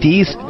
30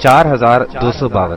4252।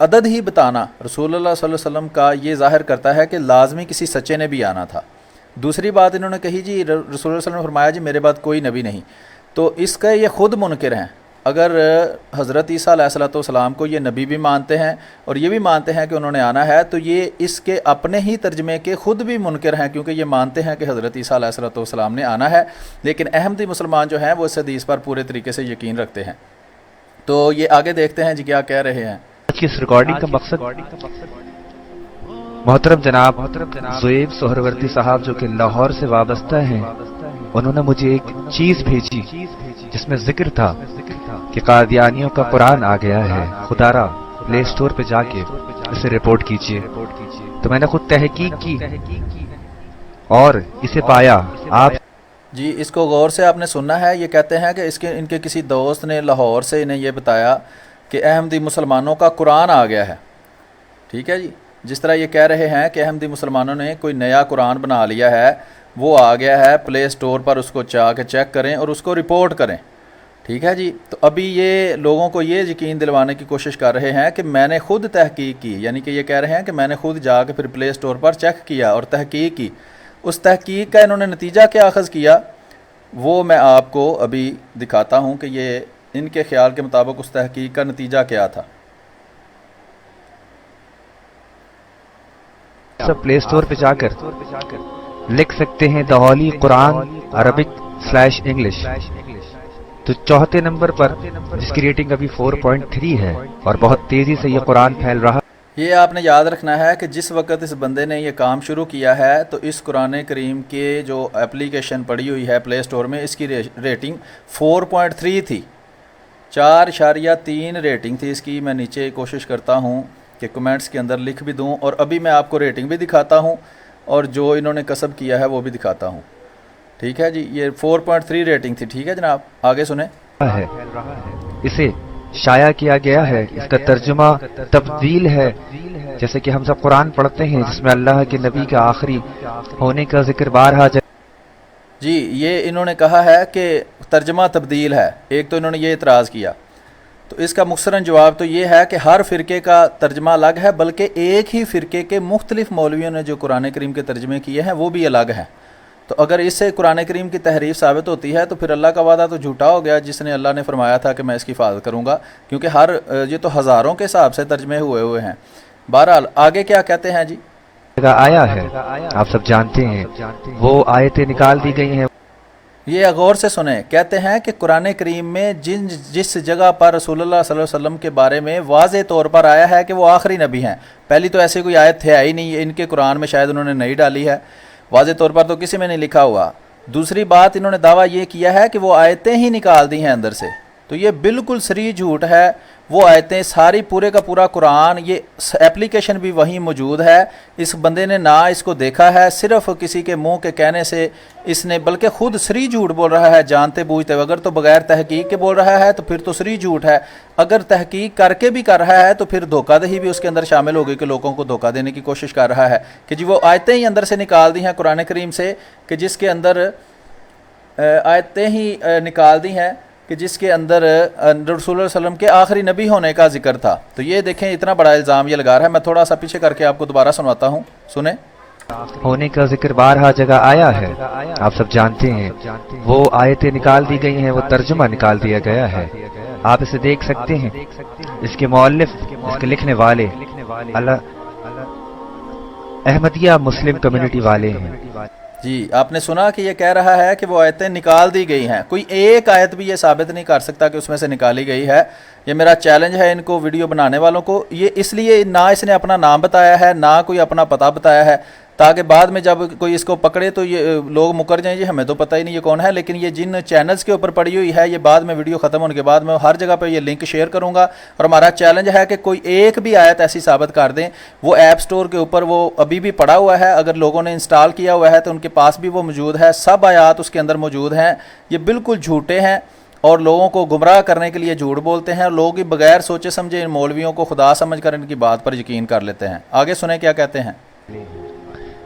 عدد ہی بتانا رسول اللہ صلی اللہ علیہ وسلم کا یہ ظاہر کرتا ہے کہ لازمی کسی سچے نے بھی آنا تھا۔ دوسری بات انہوں نے کہی جی رسول اللہ صلی اللہ علیہ وسلم نے فرمایا جی میرے بعد کوئی نبی نہیں، تو اس کا یہ خود منکر ہیں۔ اگر حضرت عیسیٰ علیہ السلام کو یہ نبی بھی مانتے ہیں اور یہ بھی مانتے ہیں کہ انہوں نے آنا ہے، تو یہ اس کے اپنے ہی ترجمے کے خود بھی منکر ہیں، کیونکہ یہ مانتے ہیں کہ حضرت عیسیٰ علیہ السلام نے آنا ہے، لیکن احمدی مسلمان جو ہیں وہ اس حدیث پر پورے طریقے سے یقین رکھتے ہیں۔ تو یہ آگے دیکھتے ہیں جی کیا کہہ رہے ہیں۔ آج کی اس ریکارڈنگ کا مقصد محترم جناب زویب سہروردی صاحب جو کہ لاہور سے وابستہ ہیں، انہوں نے مجھے ایک چیز بھیجی جس میں ذکر تھا کہ قادیانیوں کا قرآن آ گیا ہے، خدا را پلے اسٹور پہ جا کے اسے رپورٹ کیجئے۔ تو میں نے خود تحقیق کی اور اسے پایا۔ آپ جی اس کو غور سے آپ نے سننا ہے۔ یہ کہتے ہیں کہ ان کے کسی دوست نے لاہور سے انہیں یہ بتایا کہ احمدی مسلمانوں کا قرآن آ گیا ہے، ٹھیک ہے جی، جس طرح یہ کہہ رہے ہیں کہ احمدی مسلمانوں نے کوئی نیا قرآن بنا لیا ہے، وہ آ گیا ہے، پلے اسٹور پر اس کو جا کے چیک کریں اور اس کو رپورٹ کریں، ٹھیک ہے جی۔ تو ابھی یہ لوگوں کو یہ یقین دلوانے کی کوشش کر رہے ہیں کہ میں نے خود تحقیق کی، یعنی کہ یہ کہہ رہے ہیں کہ میں نے خود جا کے پھر پلے اسٹور پر چیک کیا اور تحقیق کی۔ اس تحقیق کا انہوں نے نتیجہ کیا اخذ کیا وہ میں آپ کو ابھی دکھاتا ہوں کہ یہ ان کے خیال کے مطابق اس تحقیق کا نتیجہ کیا تھا۔ سب پلے اسٹور پہ جا کر لکھ سکتے ہیں دا ہولی قرآن عربک/انگلش، تو چوتھے نمبر پر جس کی ریٹنگ ابھی 4.3 ہے اور بہت تیزی سے یہ قرآن پھیل رہا۔ یہ آپ نے یاد رکھنا ہے کہ جس وقت اس بندے نے یہ کام شروع کیا ہے تو اس قرآن کریم کے جو اپلیکیشن پڑی ہوئی ہے پلے اسٹور میں، اس کی ریٹنگ 4.3 تھی، 4.3 ریٹنگ تھی اس کی۔ میں نیچے کوشش کرتا ہوں کہ کمنٹس کے اندر لکھ بھی دوں، اور ابھی میں آپ کو ریٹنگ بھی دکھاتا ہوں اور جو انہوں نے کسب کیا ہے وہ بھی دکھاتا ہوں، ٹھیک ہے جی۔ یہ 4.3 ریٹنگ تھی، ٹھیک ہے جناب، آگے سنیں۔ اسے شائع کیا گیا ہے، اس کا ترجمہ تبدیل ہے، جیسے کہ ہم سب قرآن پڑھتے ہیں جس میں اللہ کے نبی کا آخری ہونے کا ذکر بارہا جی۔ یہ انہوں نے کہا ہے کہ ترجمہ تبدیل ہے، ایک تو انہوں نے یہ اعتراض کیا، تو اس کا مختصراً جواب تو یہ ہے کہ ہر فرقے کا ترجمہ الگ ہے، بلکہ ایک ہی فرقے کے مختلف مولویوں نے جو قرآن کریم کے ترجمے کیے ہیں وہ بھی الگ ہیں۔ تو اگر اس سے قرآن کریم کی تحریف ثابت ہوتی ہے تو پھر اللہ کا وعدہ تو جھوٹا ہو گیا جس نے اللہ نے فرمایا تھا کہ میں اس کی حفاظت کروں گا، کیونکہ یہ تو ہزاروں کے حساب سے ترجمے ہوئے ہیں۔ بہرحال آگے کیا کہتے ہیں جی۔ آیا ہے، آپ سب جانتے ہیں، وہ آیتیں نکال دی گئی ہیں۔ یہ غور سے سنیں، کہتے ہیں کہ قرآن کریم میں جس جگہ پر رسول اللہ صلی اللہ علیہ وسلم کے بارے میں واضح طور پر آیا ہے کہ وہ آخری نبی ہیں، پہلی تو ایسی کوئی آیت ہے ہی نہیں، ان کے قرآن میں شاید انہوں نے نہیں ڈالی ہے، واضح طور پر تو کسی میں نہیں لکھا ہوا۔ دوسری بات انہوں نے دعویٰ یہ کیا ہے کہ وہ آیتیں ہی نکال دی ہیں اندر سے، تو یہ بالکل صریح جھوٹ ہے۔ وہ آیتیں ساری پورے کا پورا قرآن، یہ اپلیکیشن بھی وہیں موجود ہے، اس بندے نے نہ اس کو دیکھا ہے، صرف کسی کے منہ کے کہنے سے اس نے، بلکہ خود صریح جھوٹ بول رہا ہے جانتے بوجھتے، اگر تو بغیر تحقیق کے بول رہا ہے تو پھر تو صریح جھوٹ ہے، اگر تحقیق کر کے بھی کر رہا ہے تو پھر دھوکہ دہی بھی اس کے اندر شامل ہوگی کہ لوگوں کو دھوکہ دینے کی کوشش کر رہا ہے کہ جی وہ آیتیں ہی اندر سے نکال دی ہیں قرآن کریم سے، کہ جس کے اندر آیتیں ہی نکال دی ہیں کہ جس کے اندر رسول اللہ صلی اللہ علیہ وسلم کے آخری نبی ہونے کا ذکر تھا۔ تو یہ دیکھیں اتنا بڑا الزام یہ لگا رہا ہے۔ میں تھوڑا سا پیچھے کر کے آپ کو دوبارہ سنواتا ہوں، سنیں۔ ہونے کا ذکر بارہا جگہ آیا ہے، آپ سب جانتے ہیں، وہ آیتیں نکال دی گئی ہیں، وہ ترجمہ نکال دیا گیا ہے۔ آپ اسے دیکھ سکتے ہیں، اس کے مؤلف، اس کے لکھنے والے احمدیہ مسلم کمیونٹی والے ہیں۔ جی آپ نے سنا کہ یہ کہہ رہا ہے کہ وہ آیتیں نکال دی گئی ہیں، کوئی ایک آیت بھی یہ ثابت نہیں کر سکتا کہ اس میں سے نکالی گئی ہے۔ یہ میرا چیلنج ہے ان کو، ویڈیو بنانے والوں کو، یہ اس لیے نہ اس نے اپنا نام بتایا ہے نہ کوئی اپنا پتہ بتایا ہے، تاکہ بعد میں جب کوئی اس کو پکڑے تو یہ لوگ مکر جائیں جی ہمیں تو پتہ ہی نہیں یہ کون ہے۔ لیکن یہ جن چینلز کے اوپر پڑی ہوئی ہے، یہ بعد میں ویڈیو ختم ہونے کے بعد میں ہر جگہ پہ یہ لنک شیئر کروں گا، اور ہمارا چیلنج ہے کہ کوئی ایک بھی آیت ایسی ثابت کر دیں۔ وہ ایپ سٹور کے اوپر وہ ابھی بھی پڑا ہوا ہے، اگر لوگوں نے انسٹال کیا ہوا ہے تو ان کے پاس بھی وہ موجود ہے، سب آیات اس کے اندر موجود ہیں۔ یہ بالکل جھوٹے ہیں اور لوگوں کو گمراہ کرنے کے لیے جھوٹ بولتے ہیں، لوگ ہی بغیر سوچے سمجھے ان مولویوں کو خدا سمجھ کر ان کی بات پر یقین کر لیتے ہیں۔ آگے سنیں کیا کہتے ہیں۔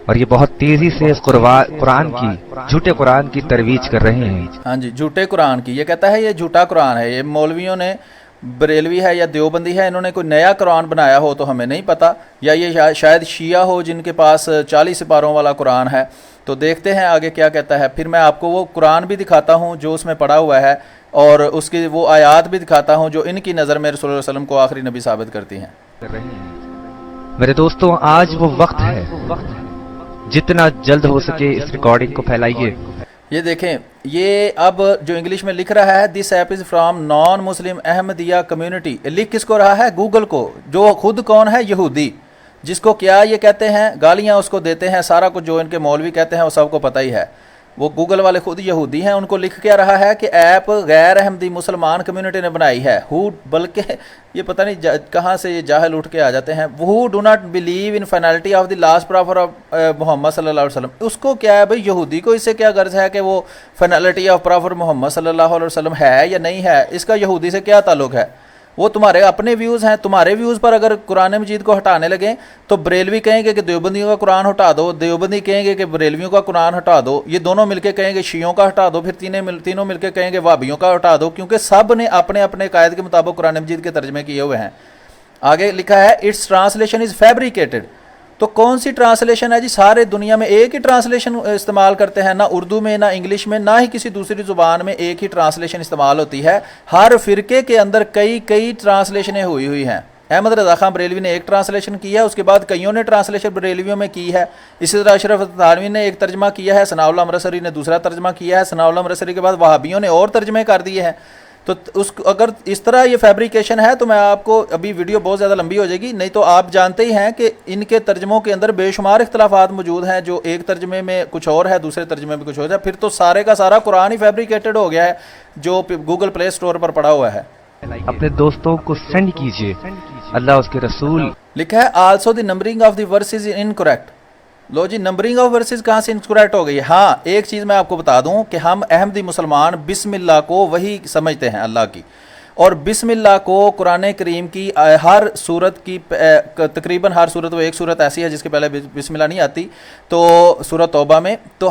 اور یہ بہت تیزی سے اس قرآن کی، جھوٹے قرآن کی ترویج کر رہے ہیں۔ ہاں جی، جھوٹے قرآن کی، یہ کہتا ہے یہ جھوٹا قرآن ہے، یہ مولویوں نے بریلوی ہے یا دیوبندی ہے، انہوں نے کوئی نیا قرآن بنایا ہو تو ہمیں نہیں پتہ، یا یہ شاید شیعہ ہو جن کے پاس 40 سپاروں والا قرآن ہے۔ تو دیکھتے ہیں آگے کیا کہتا ہے۔ پھر میں آپ کو وہ قرآن بھی دکھاتا ہوں جو اس میں پڑھا ہوا ہے، اور اس کی وہ آیات بھی دکھاتا ہوں جو ان کی نظر میں رسول اللہ علیہ وسلم کو آخری نبی ثابت کرتی ہیں۔ میرے دوستوں، آج وہ وقت ہے، جتنا جلد ہو سکے اس ریکارڈنگ کو پھیلائیے۔ یہ دیکھیں، یہ اب جو انگلش میں لکھ رہا ہے this app is from non Muslim Ahmadiyya community, لکھ کس کو رہا ہے؟ گوگل کو، جو خود کون ہے؟ یہودی، جس کو کیا یہ کہتے ہیں، گالیاں اس کو دیتے ہیں، سارا کچھ جو ان کے مولوی کہتے ہیں وہ سب کو پتہ ہی ہے۔ وہ گوگل والے خود یہودی ہیں، ان کو لکھ کے رہا ہے کہ ایپ غیر احمدی مسلمان کمیونٹی نے بنائی ہے، بلکہ یہ پتہ نہیں کہاں سے یہ جاہل اٹھ کے آ جاتے ہیں، who do not believe in finality of the last prophet of محمد صلی اللہ علیہ وسلم۔ اس کو کیا ہے بھائی، یہودی کو اس سے کیا غرض ہے کہ وہ فائنلٹی آف پرافٹ محمد صلی اللہ علیہ وسلم ہے یا نہیں ہے، اس کا یہودی سے کیا تعلق ہے؟ وہ تمہارے اپنے ویوز ہیں، تمہارے ویوز پر اگر قرآن مجید کو ہٹانے لگیں تو بریلوی کہیں گے کہ دیوبندیوں کا قرآن ہٹا دو، دیوبندی کہیں گے کہ بریلویوں کا قرآن ہٹا دو، یہ دونوں مل کے کہیں گے شیعوں کا ہٹا دو، پھر تینوں مل کے کہیں گے وہابیوں کا ہٹا دو، کیونکہ سب نے اپنے اپنے قائد کے مطابق قرآن مجید کے ترجمے کیے ہوئے ہیں۔ آگے لکھا ہے اٹس ٹرانسلیشن از فیبریکیٹڈ۔ تو کون سی ٹرانسلیشن ہے جی؟ سارے دنیا میں ایک ہی ٹرانسلیشن استعمال کرتے ہیں، نہ اردو میں، نہ انگلش میں، نہ ہی کسی دوسری زبان میں ایک ہی ٹرانسلیشن استعمال ہوتی ہے۔ ہر فرقے کے اندر کئی ٹرانسلیشنیں ہوئی ہیں۔ احمد رضا خان بریلوی نے ایک ٹرانسلیشن کی ہے، اس کے بعد کئیوں نے ٹرانسلیشن بریلویوں میں کی ہے۔ اسی طرح اشرف تھانوی نے ایک ترجمہ کیا ہے، ثناء اللہ امرتسری نے دوسرا ترجمہ کیا ہے، ثناء اللہ امرتسری کے بعد وہابیوں نے اور ترجمے کر دیے ہیں۔ تو اگر اس طرح یہ فیبریکیشن ہے تو میں آپ کو، ابھی ویڈیو بہت زیادہ لمبی ہو جائے گی، نہیں تو آپ جانتے ہی ہیں کہ ان کے ترجموں کے اندر بے شمار اختلافات موجود ہیں، جو ایک ترجمے میں کچھ اور ہے، دوسرے ترجمے میں کچھ اور ہے، پھر تو سارے کا سارا قرآن ہی فیبریکیٹڈ ہو گیا ہے جو گوگل پلے اسٹور پر پڑا ہوا ہے۔ اپنے دوستوں کو سینڈ کیجئے، اللہ اس کے رسول۔ لکھا ہے also the numbering of the verses incorrect. لو جی، نمبرنگ آف ورسز کہاں سے انکریکٹ ہو گئی ہے؟ ہاں، ایک چیز میں آپ کو بتا دوں کہ ہم احمدی مسلمان بسم اللہ کو وہی سمجھتے ہیں اللہ کی، اور بسم اللہ کو قرآن کریم کی ہر صورت کی تقریباً ہر صورت، وہ ایک صورت ایسی ہے جس کے پہلے بسم اللہ نہیں آتی، تو سورۃ توبہ میں، تو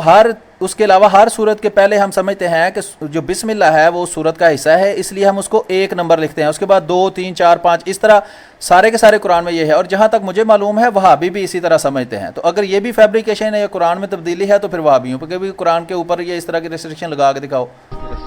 اس کے علاوہ ہر صورت کے پہلے ہم سمجھتے ہیں کہ جو بسم اللہ ہے وہ صورت کا حصہ ہے، اس لیے ہم اس کو 1 نمبر لکھتے ہیں، اس کے بعد 2 3 4 5 اس طرح سارے کے سارے قرآن میں یہ ہے۔ اور جہاں تک مجھے معلوم ہے وہابی بھی اسی طرح سمجھتے ہیں۔ تو اگر یہ بھی فیبریکیشن ہے یا قرآن میں تبدیلی ہے تو پھر وہابیوں پہ بھی قرآن کے اوپر یہ اس طرح کی ریسٹرکشن لگا کے دکھاؤ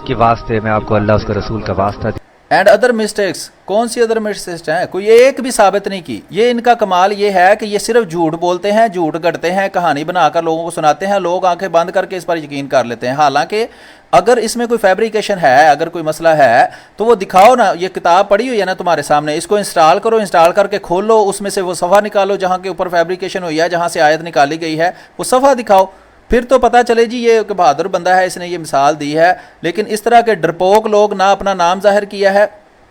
کے واسطے میں آپ کو اللہ اس کے رسول کا واسطہ اینڈ ادر مسٹیکس۔ کون سی ادر مسٹیکس ہیں؟ کوئی ایک بھی ثابت نہیں کی۔ یہ ان کا کمال یہ ہے کہ یہ صرف جھوٹ بولتے ہیں، جھوٹ گڑتے ہیں، کہانی بنا کر لوگوں کو سناتے ہیں، لوگ آنکھیں بند کر کے اس پر یقین کر لیتے ہیں۔ حالانکہ اگر اس میں کوئی فیبریکیشن ہے، اگر کوئی مسئلہ ہے تو وہ دکھاؤ نا، یہ کتاب پڑھی ہوئی ہے نا تمہارے سامنے، اس کو انسٹال کرو، انسٹال کر کے کھولو، اس میں سے وہ صفحہ نکالو جہاں کے اوپر فیبریکیشن ہوئی ہے، جہاں سے آیت نکالی گئی ہے، وہ صفحہ دکھاؤ، پھر تو پتہ چلے جی یہ کہ بہادر بندہ ہے، اس نے یہ مثال دی ہے۔ لیکن اس طرح کے ڈرپوک لوگ نہ اپنا نام ظاہر کیا ہے،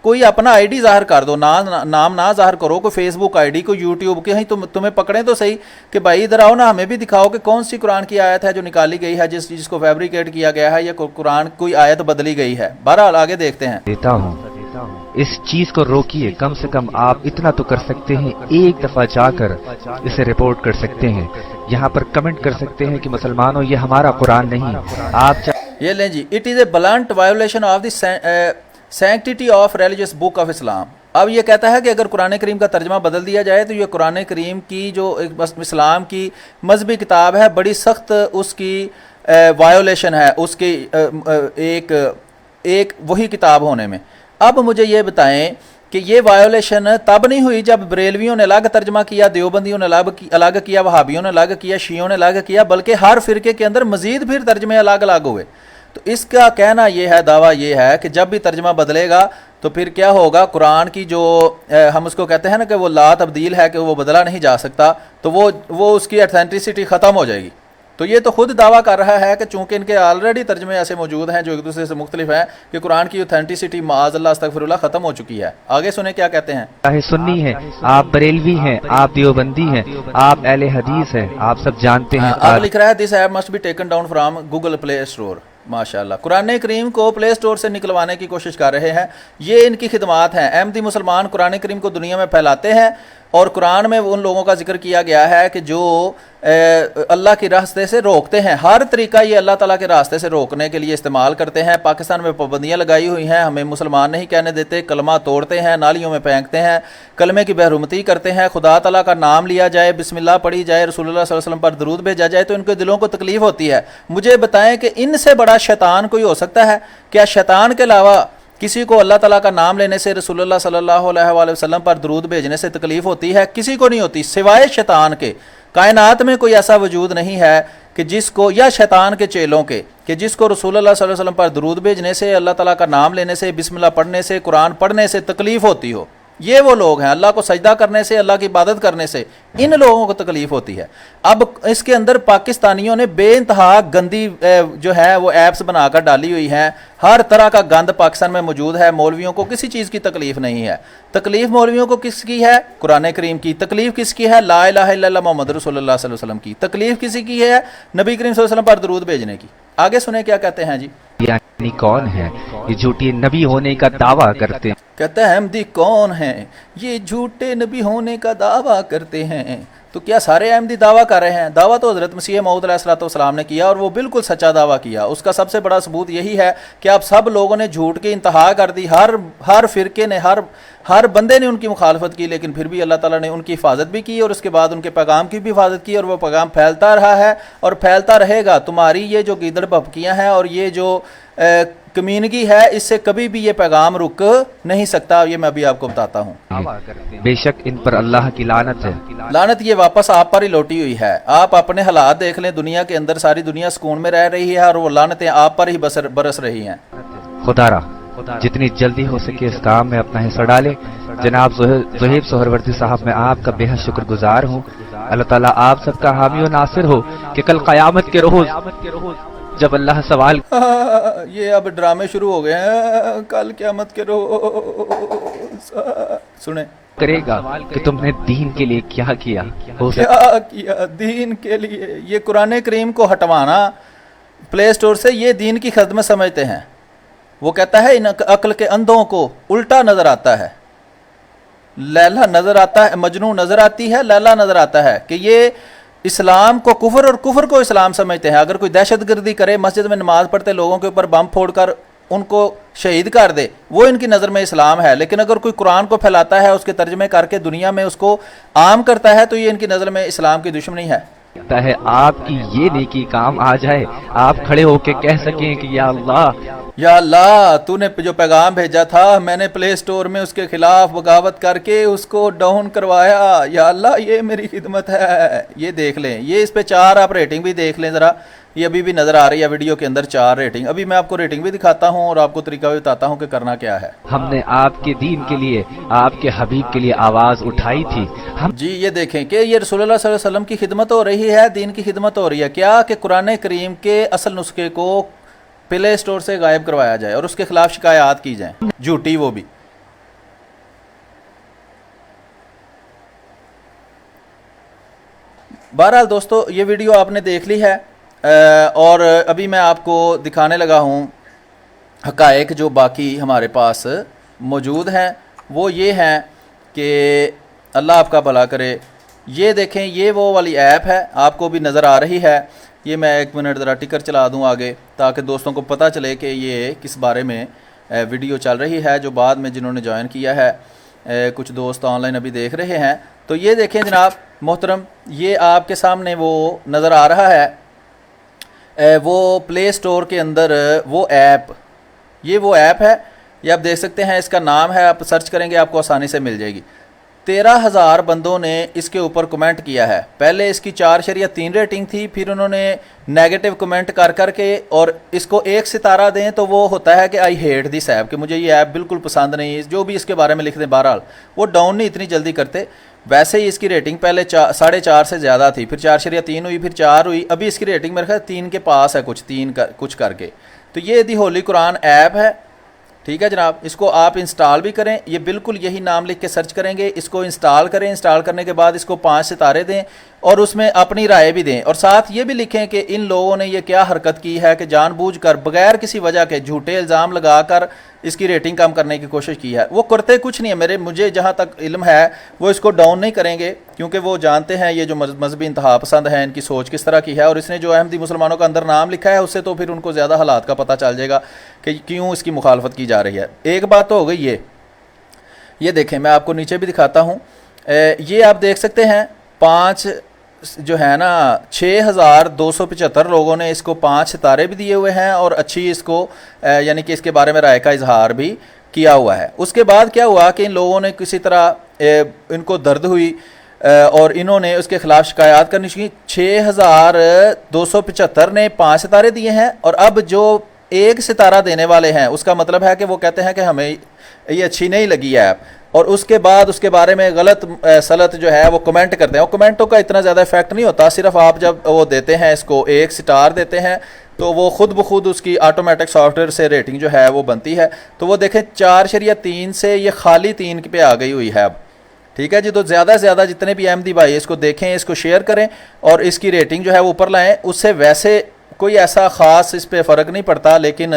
کوئی اپنا آئی ڈی ظاہر کر دو، نام نہ ظاہر کرو، کوئی فیس بک آئی ڈی، کوئی یوٹیوب کی، تمہیں پکڑیں تو صحیح کہ بھائی ادھر آؤ نا، ہمیں بھی دکھاؤ کہ کون سی قرآن کی آیت ہے جو نکالی گئی ہے، جس کو فیبریکیٹ کیا گیا ہے، یا قرآن کوئی آیت بدلی گئی ہے۔ بہرحال آگے دیکھتے ہیں۔ دیتا ہوں، اس چیز کو روکیے، کم سے کم آپ اتنا تو کر سکتے ہیں، ایک دفعہ جا کر اسے رپورٹ کر سکتے ہیں، یہاں پر کمنٹ کر سکتے ہیں کہ مسلمانوں یہ ہمارا قرآن نہیں، آپ یہ لیں جی، it is a blunt violation of the sanctity of religious book of Islam. اب یہ کہتا ہے کہ اگر قرآن کریم کا ترجمہ بدل دیا جائے تو یہ قرآن کریم کی جو اسلام کی مذہبی کتاب ہے، بڑی سخت اس کی وائولیشن ہے، اس کی ایک وہی کتاب ہونے میں۔ اب مجھے یہ بتائیں کہ یہ وائولیشن تب نہیں ہوئی جب بریلویوں نے الگ ترجمہ کیا، دیوبندیوں نے الگ کیا، وہابیوں نے الگ کیا، شیعوں نے الگ کیا، بلکہ ہر فرقے کے اندر مزید پھر ترجمے الگ ہوئے۔ تو اس کا کہنا یہ ہے، دعویٰ یہ ہے کہ جب بھی ترجمہ بدلے گا تو پھر کیا ہوگا، قرآن کی جو ہم اس کو کہتے ہیں نا کہ وہ لا تبدیل ہے، کہ وہ بدلا نہیں جا سکتا، تو وہ اس کی اتھینٹسٹی ختم ہو جائے گی۔ تو یہ تو خود دعویٰ کر رہا ہے کہ چونکہ ان کے آلریڈی ترجمے ایسے موجود ہیں جو ایک دوسرے سے مختلف ہیں کہ قرآن کی اتھینٹسٹی معاذ اللہ استغفر اللہ ختم ہو چکی ہے۔ آگے سنیں کیا کہتے ہیں۔ چاہے سنی ہیں، آپ بریلوی ہیں، آپ دیوبندی ہیں، آپ اہل حدیث ہیں، آپ سب جانتے ہیں۔ اب لکھ رہا ہے this app must be taken down from Google Play Store. ماشاءاللہ، قرآن کریم کو پلے اسٹور سے نکلوانے کی کوشش کر رہے ہیں، یہ ان کی خدمات ہیں۔ احمدی مسلمان قرآن کریم کو دنیا میں پھیلاتے ہیں، اور قرآن میں ان لوگوں کا ذکر کیا گیا ہے کہ جو اللہ کے راستے سے روکتے ہیں. ہر طریقہ یہ اللہ تعالیٰ کے راستے سے روکنے کے لیے استعمال کرتے ہیں. پاکستان میں پابندیاں لگائی ہوئی ہیں, ہمیں مسلمان نہیں کہنے دیتے, کلمہ توڑتے ہیں, نالیوں میں پھینکتے ہیں, کلمے کی بحرمتی کرتے ہیں, خدا تعالیٰ کا نام لیا جائے, بسم اللہ پڑھی جائے, رسول اللہ صلی اللہ علیہ وسلم پر درود بھیجا جائے تو ان کے دلوں کو تکلیف ہوتی ہے. مجھے بتائیں کہ ان سے بڑا شیطان کوئی ہو سکتا ہے؟ کیا شیطان کے علاوہ کسی کو اللہ تعالیٰ کا نام لینے سے, رسول اللہ صلی اللہ علیہ وآلہ وسلم پر درود بھیجنے سے تکلیف ہوتی ہے؟ کسی کو نہیں ہوتی سوائے شیطان کے. کائنات میں کوئی ایسا وجود نہیں ہے کہ جس کو, یا شیطان کے چیلوں کے, کہ جس کو رسول اللہ صلی اللہ علیہ وسلم پر درود بھیجنے سے, اللہ تعالیٰ کا نام لینے سے, بسم اللہ پڑھنے سے, قرآن پڑھنے سے تکلیف ہوتی ہو. یہ وہ لوگ ہیں, اللہ کو سجدہ کرنے سے, اللہ کی عبادت کرنے سے ان لوگوں کو تکلیف ہوتی ہے. اب اس کے اندر پاکستانیوں نے بے انتہا گندی جو ہے وہ ایپس بنا کر ڈالی ہوئی ہیں. ہر طرح کا گند پاکستان میں موجود ہے. مولویوں کو کسی چیز کی تکلیف نہیں ہے. تکلیف مولویوں کو کس کی ہے؟ قرآن کریم کی. تکلیف کس کی ہے؟ لا الہ الا اللہ محمد رسول اللہ صلی اللہ علیہ وسلم کی. تکلیف کسی کی ہے؟ نبی کریم صلی اللہ علیہ وسلم پر درود بھیجنے کی. آگے سنیں کیا کہتے ہیں جی. یعنی کون ہے یہ جھوٹی نبی ہونے کا دعویٰ کرتے ہیں؟ کہتا ہے احمدی کون ہیں یہ جھوٹے نبی ہونے کا دعویٰ کرتے ہیں. تو کیا سارے احمدی دعویٰ کر رہے ہیں؟ دعویٰ تو حضرت مسیح موعود علیہ الصلوۃ والسلام نے کیا, اور وہ بالکل سچا دعویٰ کیا. اس کا سب سے بڑا ثبوت یہی ہے کہ اب سب لوگوں نے جھوٹ کی انتہا کر دی. ہر فرقے نے, ہر بندے نے ان کی مخالفت کی, لیکن پھر بھی اللہ تعالیٰ نے ان کی حفاظت بھی کی, اور اس کے بعد ان کے پیغام کی بھی حفاظت کی, اور وہ پیغام پھیلتا رہا ہے اور پھیلتا رہے گا. تمہاری یہ جو گیدڑ بھبکیاں ہیں اور یہ جو کمینگی ہے, اس سے کبھی بھی یہ پیغام رک نہیں سکتا. یہ میں ابھی آپ کو بتاتا ہوں. بے شک ان پر اللہ کی لعنت ہے. لعنت یہ واپس آپ پر ہی لوٹی ہوئی ہے. آپ اپنے حالات دیکھ لیں, دنیا کے اندر ساری دنیا سکون میں رہ رہی ہے, اور وہ لعنتیں آپ پر ہی برس رہی ہیں. خدا را جتنی جلدی ہو سکے اس کام میں اپنا حصہ ڈالے. جناب زہیب سہروردی صاحب, میں آپ کا بے حد شکر گزار ہوں. اللہ تعالیٰ آپ سب کا حامی و ناصر ہو کہ کل قیامت کے روز جب اللہ سوال یہ اب ڈرامے شروع ہو گئے ہیں. کل قیامت کے روز سنیں کرے گا کہ تم نے دین کے لیے کیا کیا دین کے لیے. یہ قرآن کریم کو ہٹوانا پلے سٹور سے, یہ دین کی خدمت سمجھتے ہیں. وہ کہتا ہے ان عقل کے اندھوں کو الٹا نظر آتا ہے. لیلا نظر آتا ہے, مجنون نظر آتی ہے, لیلا نظر آتا ہے کہ یہ اسلام کو کفر اور کفر کو اسلام سمجھتے ہیں. اگر کوئی دہشت گردی کرے, مسجد میں نماز پڑھتے لوگوں کے اوپر بم پھوڑ کر ان کو شہید کر دے, وہ ان کی نظر میں اسلام ہے. لیکن اگر کوئی قرآن کو پھیلاتا ہے, اس کے ترجمے کر کے دنیا میں اس کو عام کرتا ہے, تو یہ ان کی نظر میں اسلام کی دشمنی ہے. ہے آپ کی یہ نیکی کام آ جائے, آپ کھڑے ہو کے کہہ سکیں کہ یا اللہ تو نے جو پیغام بھیجا تھا, میں نے پلے سٹور میں اس کے خلاف بغاوت کر کے اس کو ڈاؤن کروایا. یا اللہ یہ میری خدمت ہے. یہ دیکھ لیں, یہ اس پہ 4 آپ ریٹنگ بھی دیکھ لیں ذرا. یہ ابھی بھی نظر آ رہی ہے ویڈیو کے اندر 4 ریٹنگ. ابھی میں آپ کو ریٹنگ بھی دکھاتا ہوں اور آپ کو طریقہ بھی بتاتا ہوں کہ کرنا کیا ہے. ہم نے آپ کے دین کے لیے, آپ کے حبیب کے لیے آواز اٹھائی تھی. جی یہ دیکھیں کہ یہ رسول اللہ صلی اللہ علیہ وسلم کی خدمت ہو رہی ہے, دین کی خدمت ہو رہی ہے. کیا کہ قرآن کریم کے اصل نسخے کو پلے سٹور سے غائب کروایا جائے اور اس کے خلاف شکایات کی جائیں, جھوٹی وہ بھی. بہرحال دوستو, یہ ویڈیو آپ نے دیکھ لی ہے, اور ابھی میں آپ کو دکھانے لگا ہوں حقائق جو باقی ہمارے پاس موجود ہیں. وہ یہ ہیں کہ اللہ آپ کا بھلا کرے. یہ دیکھیں, یہ وہ والی ایپ ہے, آپ کو بھی نظر آ رہی ہے. یہ میں 1 منٹ ذرا ٹکر چلا دوں آگے, تاکہ دوستوں کو پتہ چلے کہ یہ کس بارے میں ویڈیو چل رہی ہے. جو بعد میں جنہوں نے جوائن کیا ہے, کچھ دوست آن لائن ابھی دیکھ رہے ہیں, تو یہ دیکھیں جناب محترم, یہ آپ کے سامنے وہ نظر آ رہا ہے, وہ پلے سٹور کے اندر وہ ایپ, یہ وہ ایپ ہے. یہ آپ دیکھ سکتے ہیں, اس کا نام ہے, آپ سرچ کریں گے آپ کو آسانی سے مل جائے گی. 13,000 بندوں نے اس کے اوپر کمنٹ کیا ہے. پہلے اس کی 4.3 ریٹنگ تھی, پھر انہوں نے نیگیٹو کمنٹ کر کے, اور اس کو 1 ستارہ دیں تو وہ ہوتا ہے کہ آئی ہیٹ دس ایپ, کہ مجھے یہ ایپ بالکل پسند نہیں. جو بھی اس کے بارے میں لکھ دیں, بہرحال وہ ڈاؤن نہیں اتنی جلدی کرتے. ویسے ہی اس کی ریٹنگ پہلے 4.5 سے زیادہ تھی, پھر 4.3 ہوئی, پھر 4 ہوئی. ابھی اس کی ریٹنگ میرے خیال 3 کے پاس ہے, کچھ کر کے. تو یہ دی ہولی قرآن ایپ ہے. ٹھیک ہے جناب, اس کو آپ انسٹال بھی کریں. یہ بالکل یہی نام لکھ کے سرچ کریں گے, اس کو انسٹال کریں. انسٹال کرنے کے بعد اس کو 5 ستارے دیں, اور اس میں اپنی رائے بھی دیں, اور ساتھ یہ بھی لکھیں کہ ان لوگوں نے یہ کیا حرکت کی ہے کہ جان بوجھ کر بغیر کسی وجہ کے جھوٹے الزام لگا کر اس کی ریٹنگ کم کرنے کی کوشش کی ہے. وہ کرتے کچھ نہیں ہے، مجھے جہاں تک علم ہے وہ اس کو ڈاؤن نہیں کریں گے، کیونکہ وہ جانتے ہیں یہ جو مذہبی انتہا پسند ہیں ان کی سوچ کس طرح کی ہے. اور اس نے جو احمدی مسلمانوں کا اندر نام لکھا ہے اس سے تو پھر ان کو زیادہ حالات کا پتہ چل جائے گا کہ کیوں اس کی مخالفت کی جا رہی ہے. ایک بات تو ہو گئی یہ دیکھیں، میں آپ کو نیچے بھی دکھاتا ہوں. یہ آپ دیکھ سکتے ہیں 5 جو ہے نا 6275 لوگوں نے اس کو 5 ستارے بھی دیے ہوئے ہیں اور اچھی اس کو یعنی کہ اس کے بارے میں رائے کا اظہار بھی کیا ہوا ہے. اس کے بعد کیا ہوا کہ ان لوگوں نے کسی طرح ان کو درد ہوئی اور انہوں نے اس کے خلاف شکایات کرنی شروع کی. 6275 نے 5 ستارے دیے ہیں، اور اب جو 1 ستارہ دینے والے ہیں اس کا مطلب ہے کہ وہ کہتے ہیں کہ ہمیں یہ اچھی نہیں لگی ہے، اور اس کے بعد اس کے بارے میں غلط سلط جو ہے وہ کمنٹ کرتے ہیں. اور کمنٹوں کا اتنا زیادہ افیکٹ نہیں ہوتا، صرف آپ جب وہ دیتے ہیں اس کو 1 سٹار دیتے ہیں تو وہ خود بخود اس کی آٹومیٹک سافٹ ویئر سے ریٹنگ جو ہے وہ بنتی ہے. تو وہ دیکھیں 4.3 سے یہ خالی 3 پہ آ گئی ہوئی ہے اب. ٹھیک ہے جی، تو زیادہ سے زیادہ جتنے بھی احمدی بھائی اس کو دیکھیں، اس کو شیئر کریں اور اس کی ریٹنگ جو ہے وہ اوپر لائیں. اس سے ویسے کوئی ایسا خاص اس پہ فرق نہیں پڑتا، لیکن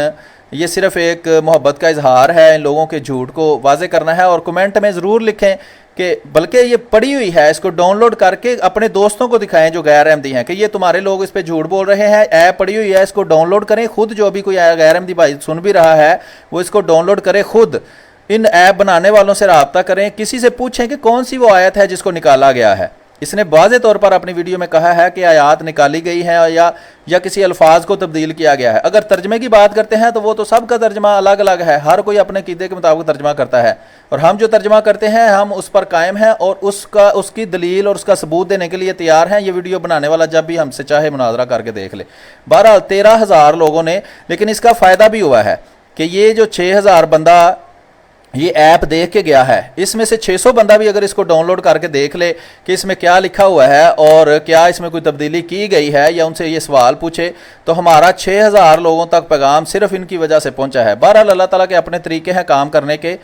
یہ صرف ایک محبت کا اظہار ہے، ان لوگوں کے جھوٹ کو واضح کرنا ہے. اور کمنٹ میں ضرور لکھیں کہ بلکہ یہ پڑی ہوئی ہے، اس کو ڈاؤن لوڈ کر کے اپنے دوستوں کو دکھائیں جو غیر احمدی ہیں کہ یہ تمہارے لوگ اس پہ جھوٹ بول رہے ہیں. ایپ پڑی ہوئی ہے، اس کو ڈاؤن لوڈ کریں. خود جو بھی کوئی غیر احمدی بھائی سن بھی رہا ہے وہ اس کو ڈاؤن لوڈ کرے، خود ان ایپ بنانے والوں سے رابطہ کریں، کسی سے پوچھیں کہ کون سی وہ آیت ہے جس کو نکالا گیا ہے. اس نے واضح طور پر اپنی ویڈیو میں کہا ہے کہ آیات نکالی گئی ہیں یا کسی الفاظ کو تبدیل کیا گیا ہے. اگر ترجمے کی بات کرتے ہیں تو وہ تو سب کا ترجمہ الگ الگ ہے، ہر کوئی اپنے عقیدے کے مطابق ترجمہ کرتا ہے، اور ہم جو ترجمہ کرتے ہیں ہم اس پر قائم ہیں اور اس کی دلیل اور اس کا ثبوت دینے کے لیے تیار ہیں. یہ ویڈیو بنانے والا جب بھی ہم سے چاہے مناظرہ کر کے دیکھ لے. بہرحال 13,000 لوگوں نے، لیکن اس کا فائدہ بھی ہوا ہے کہ یہ جو 6,000 بندہ یہ ایپ دیکھ کے گیا ہے، اس میں سے 600 بندہ بھی اگر اس کو ڈاؤن لوڈ کر کے دیکھ لے کہ اس میں کیا لکھا ہوا ہے اور کیا اس میں کوئی تبدیلی کی گئی ہے، یا ان سے یہ سوال پوچھے، تو ہمارا 6,000 لوگوں تک پیغام صرف ان کی وجہ سے پہنچا ہے. بہرحال اللہ تعالیٰ کے اپنے طریقے ہیں کام کرنے کے.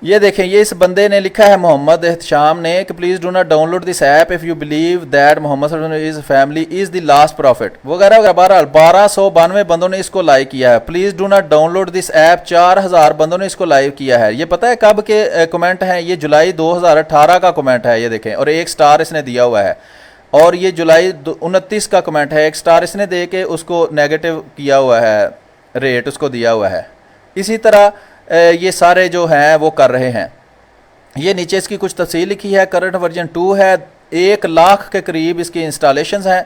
یہ دیکھیں، یہ اس بندے نے لکھا ہے محمد احتشام نے کہ please do not download this app if you believe that Muhammad صلی اللہ علیہ وسلم family is the last prophet وغیرہ وغیرہ. بہرحال 1292 بندوں نے اس کو لائک کیا ہے. Please do not download this app 4,000 بندوں نے اس کو لائک کیا ہے. یہ پتہ ہے کب کے کمنٹ ہیں؟ یہ جولائی 2018 کا کمنٹ ہے، یہ دیکھیں، اور 1 سٹار اس نے دیا ہوا ہے. اور یہ جولائی 29 کا کمنٹ ہے، 1 سٹار اس نے دے کے اس کو نیگیٹو کیا ہوا ہے، ریٹ اس کو دیا ہوا ہے. اسی طرح یہ سارے جو ہیں وہ کر رہے ہیں. یہ نیچے اس کی کچھ تفصیل لکھی ہے. کرنٹ ورژن 2 ہے، 1 لاکھ کے قریب اس کی انسٹالیشنز ہیں،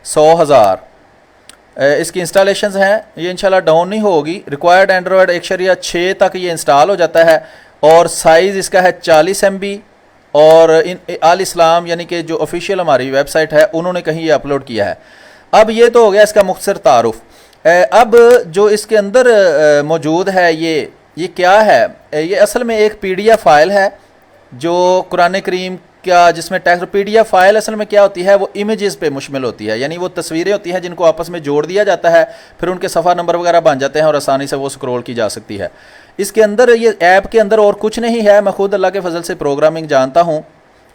100,000 اس کی انسٹالیشنز ہیں. یہ انشاءاللہ ڈاؤن نہیں ہوگی. ریکوائرڈ اینڈرائڈ 1.6 تک یہ انسٹال ہو جاتا ہے، اور سائز اس کا ہے 40 MB. اور آل اسلام یعنی کہ جو آفیشیل ہماری ویب سائٹ ہے انہوں نے کہیں یہ اپلوڈ کیا ہے. اب یہ تو ہو گیا اس کا مختصر تعارف. اب جو اس کے اندر موجود ہے یہ کیا ہے؟ یہ اصل میں ایک PDF فائل ہے جو قرآن کریم کا، جس میں ٹیکسٹ. PDF فائل اصل میں کیا ہوتی ہے؟ وہ امیجز پہ مشمل ہوتی ہے، یعنی وہ تصویریں ہوتی ہیں جن کو آپس میں جوڑ دیا جاتا ہے، پھر ان کے صفحہ نمبر وغیرہ بن جاتے ہیں اور آسانی سے وہ سکرول کی جا سکتی ہے. اس کے اندر، یہ ایپ کے اندر اور کچھ نہیں ہے. میں خود اللہ کے فضل سے پروگرامنگ جانتا ہوں،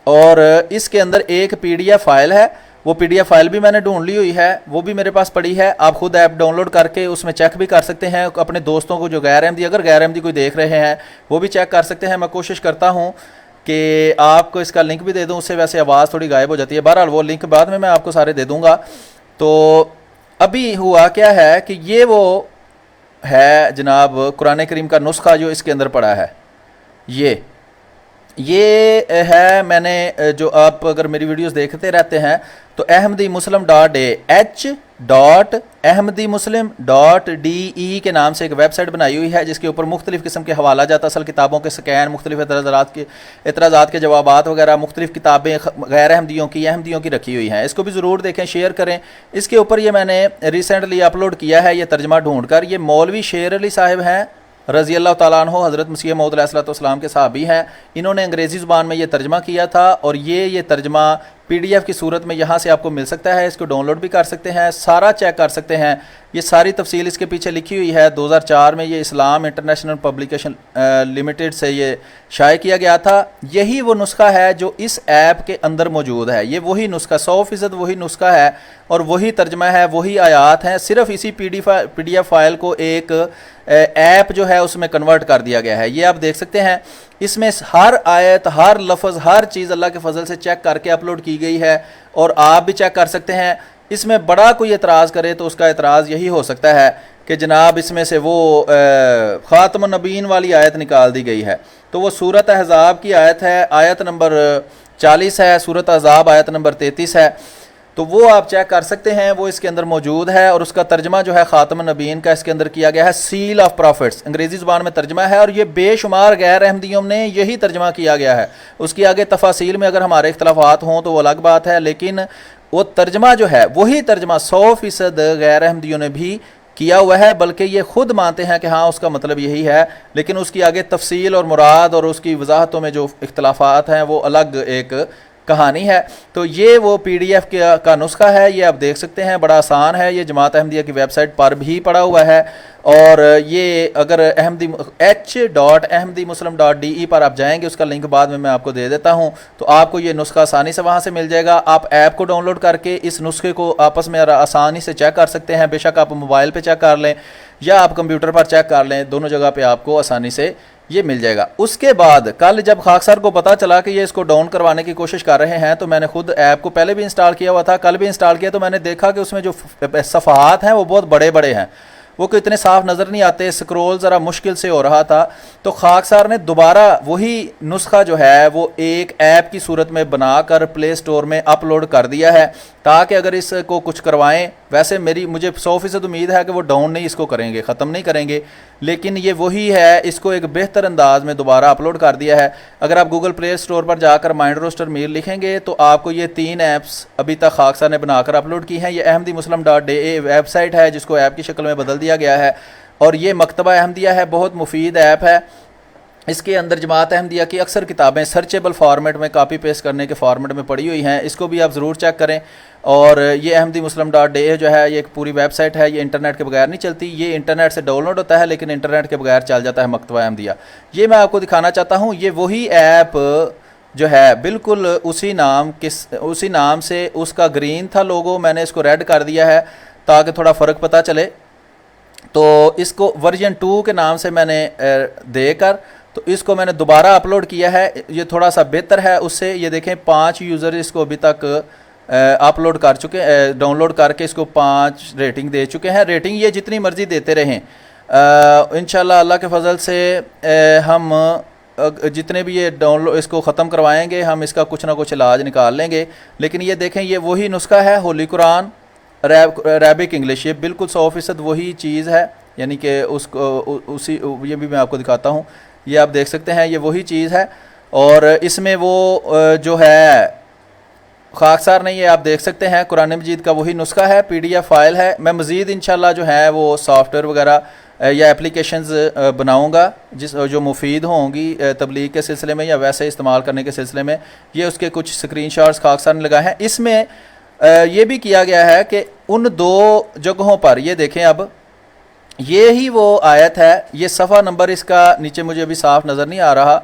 اور اس کے اندر ایک PDF فائل ہے. وہ PDF فائل بھی میں نے ڈھونڈ لی ہوئی ہے، وہ بھی میرے پاس پڑی ہے. آپ خود ایپ ڈاؤن لوڈ کر کے اس میں چیک بھی کر سکتے ہیں. اپنے دوستوں کو جو غیر احمدی، اگر غیر احمدی کوئی دیکھ رہے ہیں وہ بھی چیک کر سکتے ہیں. میں کوشش کرتا ہوں کہ آپ کو اس کا لنک بھی دے دوں، اس سے ویسے آواز تھوڑی غائب ہو جاتی ہے. بہرحال وہ لنک بعد میں آپ کو سارے دے دوں گا. تو ابھی ہوا کیا ہے کہ یہ وہ ہے جناب قرآن کریم کا نسخہ جو اس کے اندر پڑا ہے. یہ ہے، میں نے جو آپ اگر میری ویڈیوز دیکھتے رہتے ہیں تو ahmadimuslim.de کے نام سے ایک ویب سائٹ بنائی ہوئی ہے جس کے اوپر مختلف قسم کے حوالہ جات، اصل کتابوں کے سکین، مختلف اعتراضات کے جوابات وغیرہ، مختلف کتابیں غیر احمدیوں کی رکھی ہوئی ہیں. اس کو بھی ضرور دیکھیں، شیئر کریں. اس کے اوپر یہ میں نے ریسنٹلی اپلوڈ کیا ہے یہ ترجمہ ڈھونڈ کر. یہ مولوی شیر علی صاحب ہیں رضی اللہ تعالیٰ عنہ، حضرت مسیح موعود علیہ السلام کے صحابی ہیں. انہوں نے انگریزی زبان میں یہ ترجمہ کیا تھا، اور یہ ترجمہ PDF کی صورت میں یہاں سے آپ کو مل سکتا ہے. اس کو ڈاؤن لوڈ بھی کر سکتے ہیں، سارا چیک کر سکتے ہیں. یہ ساری تفصیل اس کے پیچھے لکھی ہوئی ہے. 2004 میں یہ اسلام انٹرنیشنل پبلیکیشن لمیٹڈ سے یہ شائع کیا گیا تھا. یہی وہ نسخہ ہے جو اس ایپ کے اندر موجود ہے. یہ وہی نسخہ 100% وہی نسخہ ہے اور وہی ترجمہ ہے, وہی آیات ہیں, صرف اسی پی ڈی ایف فائل کو ایک ایپ جو ہے اس میں کنورٹ کر دیا گیا ہے. یہ آپ دیکھ سکتے ہیں, اس میں ہر آیت, ہر لفظ, ہر چیز اللہ کے فضل سے چیک کر کے اپلوڈ کی گئی ہے اور آپ بھی چیک کر سکتے ہیں. اس میں بڑا کوئی اعتراض کرے تو اس کا اعتراض یہی ہو سکتا ہے کہ جناب اس میں سے وہ خاتم النبیین والی آیت نکال دی گئی ہے. تو وہ سورۃ احزاب کی آیت ہے, آیت نمبر 40 ہے, سورۃ احزاب آیت نمبر 33 ہے. تو وہ آپ چیک کر سکتے ہیں, وہ اس کے اندر موجود ہے اور اس کا ترجمہ جو ہے خاتم النبیین کا اس کے اندر کیا گیا ہے, سیل آف پروفٹس, انگریزی زبان میں ترجمہ ہے اور یہ بے شمار غیر احمدیوں نے یہی ترجمہ کیا گیا ہے. اس کی آگے تفاصیل میں اگر ہمارے اختلافات ہوں تو وہ الگ بات ہے, لیکن وہ ترجمہ جو ہے وہی ترجمہ 100% غیر احمدیوں نے بھی کیا ہوا ہے, بلکہ یہ خود مانتے ہیں کہ ہاں اس کا مطلب یہی ہے, لیکن اس کی آگے تفصیل اور مراد اور اس کی وضاحتوں میں جو اختلافات ہیں وہ الگ ایک کہانی ہے. تو یہ وہ پی ڈی ایف کا نسخہ ہے, یہ آپ دیکھ سکتے ہیں, بڑا آسان ہے. یہ جماعت احمدیہ کی ویب سائٹ پر بھی پڑا ہوا ہے اور یہ اگر h.ahmadimuslim.de پر آپ جائیں گے, اس کا لنک بعد میں آپ کو دے دیتا ہوں, تو آپ کو یہ نسخہ آسانی سے وہاں سے مل جائے گا. آپ ایپ کو ڈاؤن لوڈ کر کے اس نسخے کو آپس میں آسانی سے چیک کر سکتے ہیں. بے شک آپ موبائل پہ چیک کر لیں یا آپ کمپیوٹر پر چیک کر لیں, دونوں جگہ پہ آپ کو آسانی سے یہ مل جائے گا. اس کے بعد کل جب خاکسار کو پتا چلا کہ یہ اس کو ڈاؤن کروانے کی کوشش کر رہے ہیں, تو میں نے خود ایپ کو پہلے بھی انسٹال کیا ہوا تھا, کل بھی انسٹال کیا, تو میں نے دیکھا کہ اس میں جو صفحات ہیں وہ بہت بڑے بڑے ہیں, وہ کوئی اتنے صاف نظر نہیں آتے, سکرول ذرا مشکل سے ہو رہا تھا. تو خاکسار نے دوبارہ وہی نسخہ جو ہے وہ ایک ایپ کی صورت میں بنا کر پلے سٹور میں اپلوڈ کر دیا ہے, تاکہ اگر اس کو کچھ کروائیں, ویسے مجھے 100% امید ہے کہ وہ ڈاؤن نہیں اس کو کریں گے, ختم نہیں کریں گے, لیکن یہ وہی ہے, اس کو ایک بہتر انداز میں دوبارہ اپلوڈ کر دیا ہے. اگر آپ گوگل پلے سٹور پر جا کر مائنڈ روسٹر میر لکھیں گے تو آپ کو یہ 3 ایپس ابھی تک خاکسار نے بنا کر اپلوڈ کی ہیں. یہ ahmadimuslim.de ویب سائٹ ہے جس کو ایپ کی شکل میں بدل دیا گیا ہے, اور یہ مکتبہ احمدیہ ہے, بہت مفید ایپ ہے. اس کے اندر جماعت احمدیہ کی اکثر کتابیں سرچیبل فارمیٹ میں, کاپی پیسٹ کرنے کے فارمیٹ میں پڑی ہوئی ہیں, اس کو بھی آپ ضرور چیک کریں. اور یہ ahmadimuslim.de جو ہے یہ ایک پوری ویب سائٹ ہے, یہ انٹرنیٹ کے بغیر نہیں چلتی, یہ انٹرنیٹ سے ڈاؤن لوڈ ہوتا ہے لیکن انٹرنیٹ کے بغیر چل جاتا ہے مکتبہ احمدیہ. یہ میں آپ کو دکھانا چاہتا ہوں, یہ وہی ایپ جو ہے بالکل اسی نام سے, اس کا گرین تھا لوگو, میں نے اس کو ریڈ کر دیا ہے تاکہ تھوڑا فرق پتہ چلے. تو اس کو ورژن 2 کے نام سے میں نے دے کر تو اس کو میں نے دوبارہ اپلوڈ کیا ہے. یہ تھوڑا سا بہتر ہے اس سے, یہ دیکھیں 5 یوزر اس کو ابھی تک اپلوڈ کر چکے, ڈاؤن لوڈ کر کے اس کو 5 ریٹنگ دے چکے ہیں. ریٹنگ یہ جتنی مرضی دیتے رہیں, انشاءاللہ اللہ کے فضل سے ہم جتنے بھی یہ ڈاؤن لوڈ اس کو ختم کروائیں گے, ہم اس کا کچھ نہ کچھ علاج نکال لیں گے. لیکن یہ دیکھیں, یہ وہی نسخہ ہے, ہولی قرآن عربک انگلش, یہ بالکل 100% وہی چیز ہے, یعنی کہ اس کو اسی, یہ بھی میں آپ کو دکھاتا ہوں, یہ آپ دیکھ سکتے ہیں, یہ وہی چیز ہے. اور اس میں وہ جو ہے خاکسار نے, یہ آپ دیکھ سکتے ہیں, قرآن مجید کا وہی نسخہ ہے, پی ڈی ایف فائل ہے. میں مزید انشاءاللہ جو ہے وہ سافٹ ویئر وغیرہ یا اپلیکیشنز بناؤں گا جو مفید ہوں گی تبلیغ کے سلسلے میں یا ویسے استعمال کرنے کے سلسلے میں. یہ اس کے کچھ اسکرین شاٹس خاکسار نے لگائے ہیں. اس میں یہ بھی کیا گیا ہے کہ ان 2 جگہوں پر, یہ دیکھیں, اب یہ ہی وہ آیت ہے, یہ صفحہ نمبر اس کا نیچے مجھے ابھی صاف نظر نہیں آ رہا,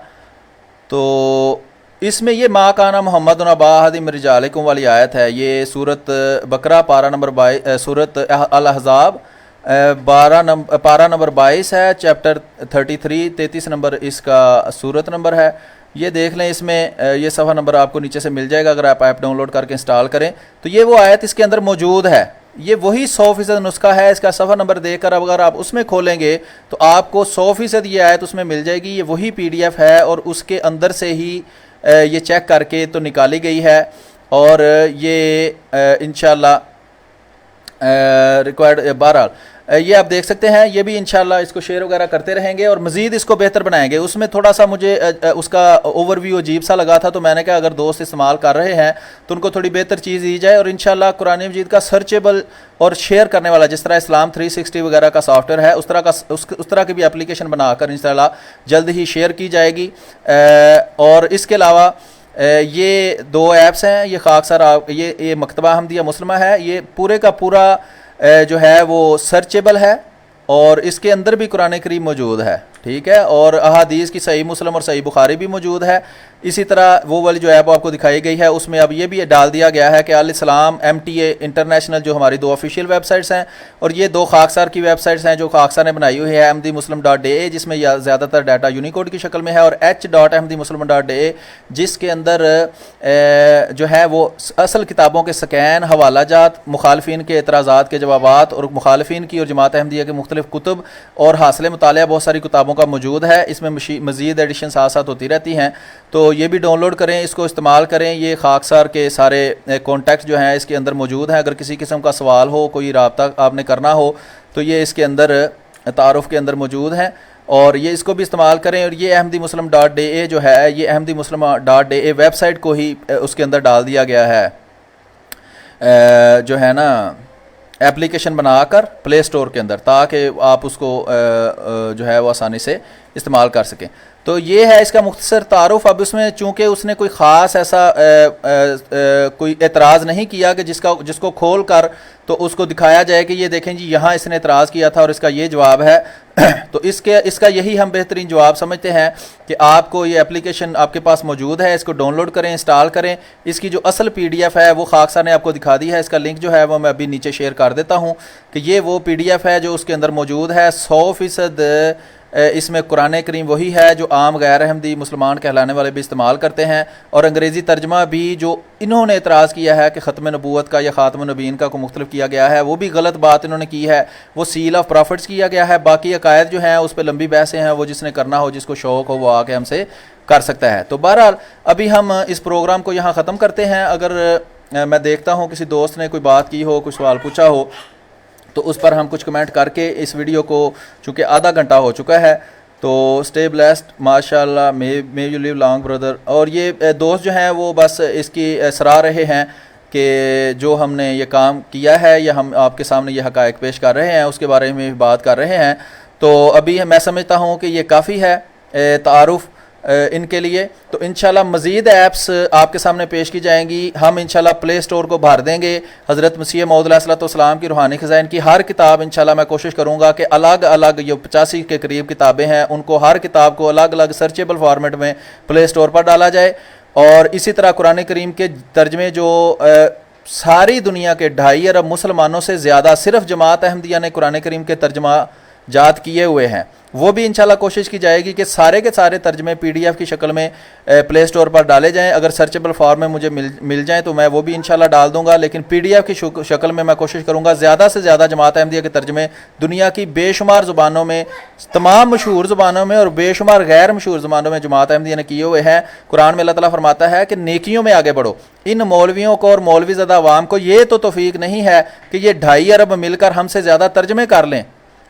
تو اس میں یہ ما کانا محمد نبا احد من رجالکم والی آیت ہے. یہ سورۃ بقرہ پارہ نمبر 22, سورۃ الاحزاب پارہ نمبر 22 ہے, چیپٹر 33 نمبر اس کا سورت نمبر ہے. یہ دیکھ لیں, اس میں یہ صفحہ نمبر آپ کو نیچے سے مل جائے گا اگر آپ ایپ ڈاؤن لوڈ کر کے انسٹال کریں. تو یہ وہ آیت اس کے اندر موجود ہے, یہ وہی 100% نسخہ ہے. اس کا صفحہ نمبر دے کر اگر آپ اس میں کھولیں گے تو آپ کو 100% یہ آیت اس میں مل جائے گی. یہ وہی پی ڈی ایف ہے اور اس کے اندر سے ہی یہ چیک کر کے تو نکالی گئی ہے. اور یہ انشاءاللہ ریکوائرڈ, بہرحال یہ آپ دیکھ سکتے ہیں, یہ بھی انشاءاللہ اس کو شیئر وغیرہ کرتے رہیں گے اور مزید اس کو بہتر بنائیں گے. اس میں تھوڑا سا مجھے اس کا اوور ویو عجیب سا لگا تھا, تو میں نے کہا اگر دوست استعمال کر رہے ہیں تو ان کو تھوڑی بہتر چیز دی جائے. اور انشاءاللہ قرآن مجید کا سرچیبل اور شیئر کرنے والا, جس طرح اسلام 360 وغیرہ کا سافٹ ویئر ہے, اس طرح کی بھی اپلیکیشن بنا کر انشاءاللہ جلد ہی شیئر کی جائے گی. اور اس کے علاوہ یہ 2 ایپس ہیں, یہ خاکسار, یہ مکتبہ احمدیہ مسلمہ ہے, یہ پورے کا پورا جو ہے وہ سرچیبل ہے اور اس کے اندر بھی قرآن کریم موجود ہے، ٹھیک ہے، اور احادیث کی صحیح مسلم اور صحیح بخاری بھی موجود ہے۔ اسی طرح وہ والی جو ایپ آپ کو دکھائی گئی ہے اس میں اب یہ بھی ڈال دیا گیا ہے کہ الاسلام MTA انٹرنیشنل جو ہماری 2 آفیشیل ویب سائٹس ہیں، اور یہ 2 خاکسار کی ویب سائٹس ہیں جو خاکسار نے بنائی ہوئی ہے، ahmadimuslim.a جس میں زیادہ تر ڈیٹا یونیکوڈ کی شکل میں ہے، اور h.ahmadimuslim.a جس کے اندر جو ہے وہ اصل کتابوں کے سکین، حوالہ جات، مخالفین کے اعتراضات کے جوابات اور مخالفین کی اور جماعت احمدیہ کے مختلف کتب اور حاصل مطالعہ بہت ساری کتابوں کا موجود ہے۔ اس میں مزید ایڈیشن ساتھ ساتھ ہوتی رہتی ہیں، تو یہ بھی ڈاؤن لوڈ کریں، اس کو استعمال کریں۔ یہ خاکسار کے سارے کانٹیکٹ جو ہیں اس کے اندر موجود ہیں، اگر کسی قسم کا سوال ہو، کوئی رابطہ آپ نے کرنا ہو تو یہ اس کے اندر تعارف کے اندر موجود ہیں، اور یہ اس کو بھی استعمال کریں۔ اور یہ ahmadimuslim.a جو ہے یہ ahmadimuslim.a ویب سائٹ کو ہی اس کے اندر ڈال دیا گیا ہے، جو ہے نا اپلیکیشن بنا کر پلے سٹور کے اندر، تاکہ آپ اس کو جو ہے وہ آسانی سے استعمال کر سکیں۔ تو یہ ہے اس کا مختصر تعارف۔ اب اس میں چونکہ اس نے کوئی خاص ایسا کوئی اعتراض نہیں کیا کہ جس کو کھول کر تو اس کو دکھایا جائے کہ یہ دیکھیں جی یہاں اس نے اعتراض کیا تھا اور اس کا یہ جواب ہے، تو اس کا یہی ہم بہترین جواب سمجھتے ہیں کہ آپ کو یہ اپلیکیشن آپ کے پاس موجود ہے، اس کو ڈاؤن لوڈ کریں، انسٹال کریں۔ اس کی جو اصل PDF ہے وہ خاکسار نے آپ کو دکھا دی ہے، اس کا لنک جو ہے وہ میں ابھی نیچے شیئر کر دیتا ہوں کہ یہ وہ PDF ہے جو اس کے اندر موجود ہے۔ 100% اس میں قرآن کریم وہی ہے جو عام غیر احمدی مسلمان کہلانے والے بھی استعمال کرتے ہیں، اور انگریزی ترجمہ بھی جو انہوں نے اعتراض کیا ہے کہ ختم نبوت کا یا خاتم النبیین کا کو مختلف کیا گیا ہے، وہ بھی غلط بات انہوں نے کی ہے، وہ سیل آف پرافٹس کیا گیا ہے۔ باقی عقائد جو ہیں اس پہ لمبی بحثیں ہیں، وہ جس نے کرنا ہو، جس کو شوق ہو، وہ آ کے ہم سے کر سکتا ہے۔ تو بہرحال ابھی ہم اس پروگرام کو یہاں ختم کرتے ہیں۔ اگر میں دیکھتا ہوں کسی دوست نے کوئی بات کی ہو، کوئی سوال پوچھا ہو، تو اس پر ہم کچھ کمنٹ کر کے اس ویڈیو کو، چونکہ آدھا گھنٹہ ہو چکا ہے، تو اسٹے بلیسڈ، ماشاء اللہ، may you live long brother. اور یہ دوست جو ہیں وہ بس اس کی سراہ رہے ہیں کہ جو ہم نے یہ کام کیا ہے یا ہم آپ کے سامنے یہ حقائق پیش کر رہے ہیں اس کے بارے میں بات کر رہے ہیں، تو ابھی میں سمجھتا ہوں کہ یہ کافی ہے تعارف ان کے لیے۔ تو انشاءاللہ مزید ایپس آپ کے سامنے پیش کی جائیں گی۔ ہم انشاءاللہ پلے سٹور کو بھر دیں گے حضرت مسیح موعود علیہ الصلوۃ والسلام کی روحانی خزائن کی ہر کتاب۔ انشاءاللہ میں کوشش کروں گا کہ الگ الگ جو 85 کے قریب کتابیں ہیں ان کو، ہر کتاب کو الگ الگ سرچیبل فارمیٹ میں پلے سٹور پر ڈالا جائے، اور اسی طرح قرآن کریم کے ترجمے جو ساری دنیا کے 2.5 ارب مسلمانوں سے زیادہ صرف جماعت احمدیہ نے قرآن کریم کے ترجمہ جات کیے ہوئے ہیں، وہ بھی انشاءاللہ کوشش کی جائے گی کہ سارے کے سارے ترجمے PDF کی شکل میں پلے سٹور پر ڈالے جائیں۔ اگر سرچیبل فارم میں مجھے مل جائیں تو میں وہ بھی انشاءاللہ ڈال دوں گا، لیکن PDF کی شکل میں کوشش کروں گا زیادہ سے زیادہ جماعت احمدیہ کے ترجمے دنیا کی بے شمار زبانوں میں، تمام مشہور زبانوں میں اور بے شمار غیر مشہور زبانوں میں جماعت احمدیہ نے کیے ہوئے ہیں۔ قرآن میں اللہ تعالیٰ فرماتا ہے کہ نیکیوں میں آگے بڑھو۔ ان مولویوں کو اور مولوی زدہ عوام کو یہ تو توفیق نہیں ہے کہ یہ 2.5 ارب مل کر ہم سے زیادہ ترجمے کر لیں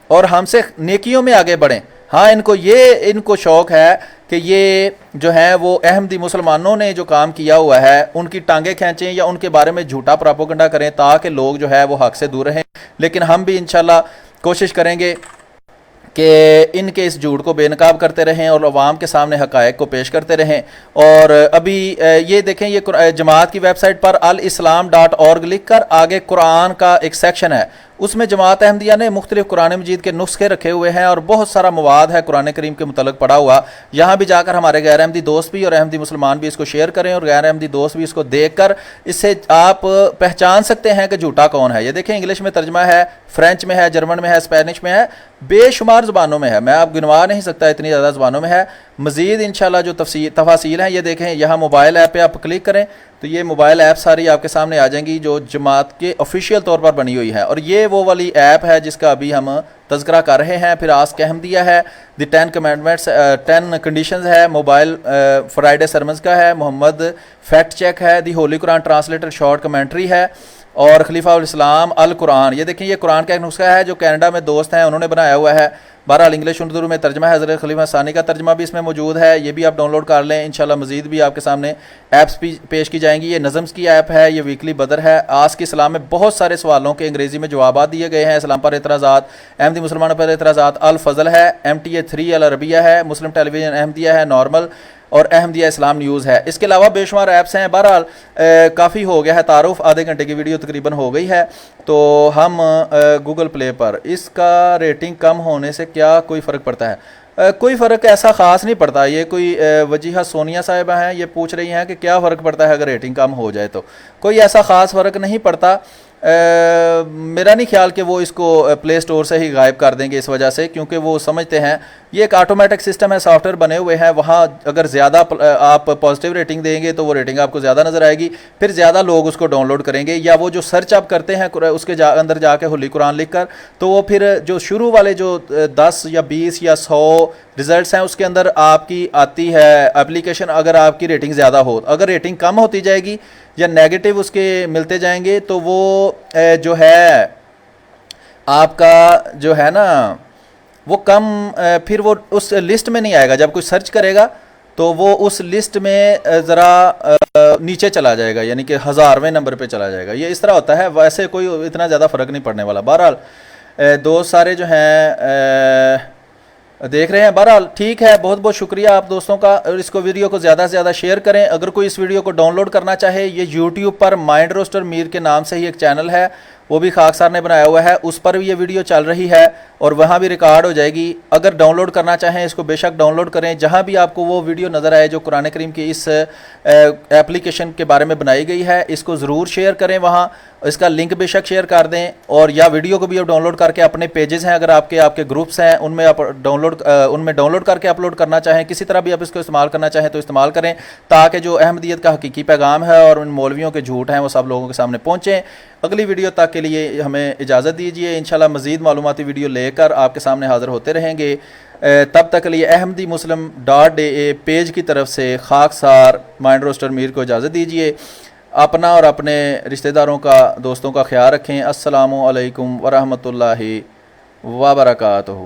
اور ہم سے نیکیوں میں آگے بڑھیں۔ ہاں، ان کو شوق ہے کہ یہ جو ہے وہ احمدی مسلمانوں نے جو کام کیا ہوا ہے ان کی ٹانگیں کھینچیں یا ان کے بارے میں جھوٹا پراپوگنڈا کریں تاکہ لوگ جو ہے وہ حق سے دور رہیں، لیکن ہم بھی انشاءاللہ کوشش کریں گے کہ ان کے اس جھوٹ کو بے نقاب کرتے رہیں اور عوام کے سامنے حقائق کو پیش کرتے رہیں۔ اور ابھی یہ دیکھیں، یہ جماعت کی ویب سائٹ پر alislam.org لکھ کر آگے قرآن کا ایک سیکشن ہے، اس میں جماعت احمدیہ نے مختلف قرآن مجید کے نسخے رکھے ہوئے ہیں اور بہت سارا مواد ہے قرآن کریم کے متعلق پڑا ہوا۔ یہاں بھی جا کر ہمارے غیر احمدی دوست بھی اور احمدی مسلمان بھی اس کو شیئر کریں، اور غیر احمدی دوست بھی اس کو دیکھ کر اس سے آپ پہچان سکتے ہیں کہ جھوٹا کون ہے۔ یہ دیکھیں، انگلش میں ترجمہ ہے، فرینچ میں ہے، جرمن میں ہے، اسپینش میں ہے، بے شمار زبانوں میں ہے، میں آپ گنوا نہیں سکتا اتنی زیادہ زبانوں میں ہے۔ مزید انشاءاللہ جو تفاصیل ہیں یہ دیکھیں، یہاں موبائل ایپ پہ آپ کلک کریں تو یہ موبائل ایپ ساری آپ کے سامنے آ جائیں گی جو جماعت کے آفیشیل طور پر بنی ہوئی ہے، اور یہ وہ والی ایپ ہے جس کا ابھی ہم تذکرہ کر رہے ہیں۔ پھر آسک احمدیہ ہے، دی 10 کمانڈمنٹس 10 کنڈیشنز ہے، موبائل فرائیڈے سرمنز کا ہے، محمد فیکٹ چیک ہے، دی ہولی قرآن ٹرانسلیٹر شارٹ کمنٹری ہے، اور خلیفہ الاسلام القرآن۔ یہ دیکھیں، یہ قرآن کا ایک نسخہ ہے جو کینیڈا میں دوست ہیں انہوں نے بنایا ہوا ہے۔ بہرحال انگلش اردو میں ترجمہ ہے، حضرت خلیفہ ثانی کا ترجمہ بھی اس میں موجود ہے، یہ بھی آپ ڈاؤن لوڈ کر لیں۔ انشاءاللہ مزید بھی آپ کے سامنے ایپس بھی پیش کی جائیں گی۔ یہ نظمز کی ایپ ہے، یہ ویکلی بدر ہے۔ آسک اسلام میں بہت سارے سوالوں کے انگریزی میں جوابات دیے گئے ہیں، اسلام پر اعتراضات، احمدی مسلمانوں پر اعتراضات، الفضل ہے، MTA 3 العربیہ ہے، مسلم ٹیلی ویژن احمدیہ ہے، نارمل اور احمدیہ اسلام نیوز ہے. اس کے علاوہ بے شمار ایپس ہیں. بہرحال کافی ہو گیا ہے تعارف, آدھے گھنٹے کی ویڈیو تقریباً ہو گئی ہے. تو ہم گوگل پلے پر اس کا ریٹنگ کم ہونے سے کیا کوئی فرق پڑتا ہے؟ کوئی فرق ایسا خاص نہیں پڑتا. یہ کوئی وجیہہ سونیا صاحبہ ہیں, یہ پوچھ رہی ہیں کہ کیا فرق پڑتا ہے اگر ریٹنگ کم ہو جائے. تو کوئی ایسا خاص فرق نہیں پڑتا. میرا نہیں خیال کہ وہ اس کو پلے اسٹور سے ہی غائب کر دیں گے اس وجہ سے, کیونکہ وہ سمجھتے ہیں یہ ایک آٹومیٹک سسٹم ہے, سافٹ ویئر بنے ہوئے ہیں. وہاں اگر زیادہ آپ پازیٹیو ریٹنگ دیں گے تو وہ ریٹنگ آپ کو زیادہ نظر آئے گی, پھر زیادہ لوگ اس کو ڈاؤن لوڈ کریں گے. یا وہ جو سرچ آپ کرتے ہیں اس کے اندر جا کے حلی قرآن لکھ کر, تو وہ پھر جو شروع والے جو 10 یا 20 یا 100 ریزلٹس ہیں اس کے اندر آپ کی آتی ہے اپلیکیشن. اگر آپ کی ریٹنگ زیادہ ہو, اگر ریٹنگ کم ہوتی جائے گی یا نیگیٹو اس کے ملتے جائیں گے, تو وہ جو ہے آپ کا جو ہے نا وہ کم, پھر وہ اس لسٹ میں نہیں آئے گا. جب کوئی سرچ کرے گا تو وہ اس لسٹ میں ذرا نیچے چلا جائے گا, یعنی کہ 1000ویں نمبر پہ چلا جائے گا. یہ اس طرح ہوتا ہے, ویسے کوئی اتنا زیادہ فرق نہیں پڑنے والا. بہرحال دوست سارے جو ہیں دیکھ رہے ہیں. بہرحال ٹھیک ہے, بہت بہت شکریہ آپ دوستوں کا. اور اس کو ویڈیو کو زیادہ سے زیادہ شیئر کریں. اگر کوئی اس ویڈیو کو ڈاؤن لوڈ کرنا چاہے, یہ یوٹیوب پر مائنڈ روسٹر میر کے نام سے ہی ایک چینل ہے, وہ بھی خاک سار نے بنایا ہوا ہے, اس پر بھی یہ ویڈیو چل رہی ہے اور وہاں بھی ریکارڈ ہو جائے گی. اگر ڈاؤن لوڈ کرنا چاہیں اس کو بے شک ڈاؤن لوڈ کریں. جہاں بھی آپ کو وہ ویڈیو نظر آئے جو قرآن کریم کی اس ایپلیکیشن کے بارے میں بنائی گئی ہے, اس کو ضرور شیئر کریں. وہاں اس کا لنک بے شک شیئر کر دیں, اور یا ویڈیو کو بھی آپ ڈاؤن لوڈ کر کے اپنے پیجز ہیں اگر آپ کے گروپس ہیں ان میں آپ ڈاؤن لوڈ کر کے اپلوڈ کرنا چاہیں, کسی طرح بھی آپ اس کو استعمال کرنا چاہیں تو استعمال کریں, تاکہ جو احمدیت کا حقیقی پیغام ہے اور ان مولویوں کے جھوٹ ہیں وہ سب لوگوں کے سامنے پہنچیں. اگلی ویڈیو تک کے لیے ہمیں اجازت دیجیے. انشاءاللہ مزید معلوماتی ویڈیو لے کر آپ کے سامنے حاضر ہوتے رہیں گے. تب تک کے لیے ahmadimuslim.aa پیج کی طرف سے خاک سار مائنڈ روسٹر میر کو اجازت دیجیے. اپنا اور اپنے رشتہ داروں کا, دوستوں کا خیال رکھیں. السلام علیکم ورحمۃ اللہ وبرکاتہ.